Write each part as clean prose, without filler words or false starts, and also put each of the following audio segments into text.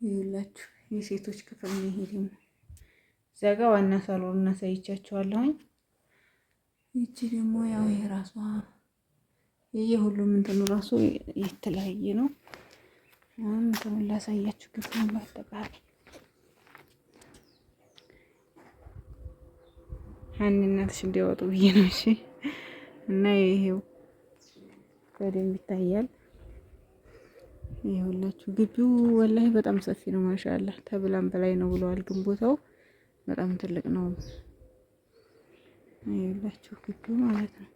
ይኸውላችሁ የሴቶች ክፍል ነው። ይሄ ደግሞ እዛ ጋ ዋና ሳሎን እናሳይቻችኋለሁኝ። ይቺ ደግሞ ያው የራሷ የየሁሉም እንትኑ ራሱ የተለያየ ነው። አሁን እንትኑን ላሳያችሁ ክፍሉን ባጠቃላይ ሀኒ እናትሽ እንዲያወጡ ብዬ ነው። እሺ እና ይሄው በደንብ ይታያል። ይኸውላችሁ ግቢው ወላሂ በጣም ሰፊ ነው። ማሻአላ ተብላም በላይ ነው ብለዋል። ግን ቦታው በጣም ትልቅ ነው። ይኸውላችሁ ግቢው ማለት ነው።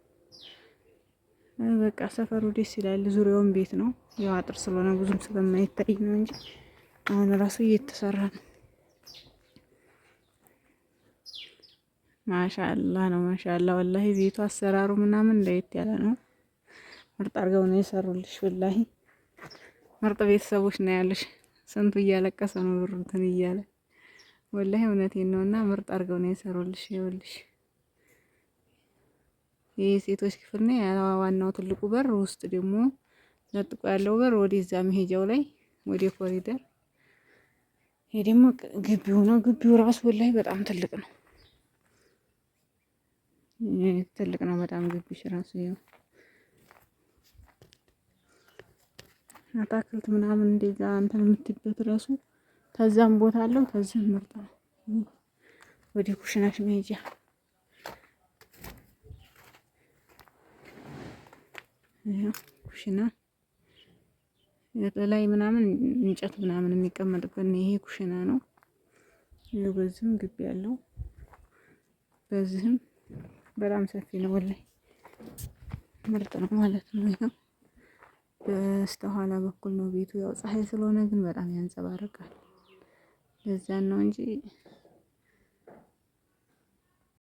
በቃ ሰፈሩ ደስ ይላል። ዙሪያውን ቤት ነው። ያው አጥር ስለሆነ ብዙም ስለማይታይ ነው እንጂ አሁን ራሱ እየተሰራ ነው። ማሻአላ ነው። ማሻአላ ወላሂ ቤቱ አሰራሩ ምናምን ለየት ያለ ነው። ምርጥ አድርገው ነው የሰሩልሽ። ወላሂ ምርጥ ቤተሰቦች ነው ያለሽ። ስንቱ እያለቀሰ ነው ብር እንትን እያለ ወላሂ እውነቴን ነውና ምርጥ አድርገው ነው የሰሩልሽ። ይኸውልሽ ይሄ ሴቶች ክፍል ነው። ዋናው ትልቁ በር ውስጥ ደግሞ ለጥቆ ያለው በር ወደዛ መሄጃው ላይ ወደ ኮሪደር። ይሄ ደግሞ ግቢው ነው። ግቢው ራሱ ወላሂ በጣም ትልቅ ነው። ትልቅ ነው በጣም ግቢሽ ራሱ ይኸው አታክልት ምናምን እንደዛ እንትን የምትበት ራሱ ከዛም ቦታ አለው። ከዚህም ምርጥ ነው። ወደ ኩሽናሽ መሄጃ ይኸው ኩሽና ላይ ምናምን እንጨት ምናምን የሚቀመጥበት ነው። ይሄ ኩሽና ነው። ይኸው በዚህም ግቢ ያለው በዚህም በጣም ሰፊ ነው። ወላሂ ምርጥ ነው ማለት ነው። ይኸው በስተኋላ በኩል ነው ቤቱ። ያው ፀሐይ ስለሆነ ግን በጣም ያንጸባርቃል። ለዛን ነው እንጂ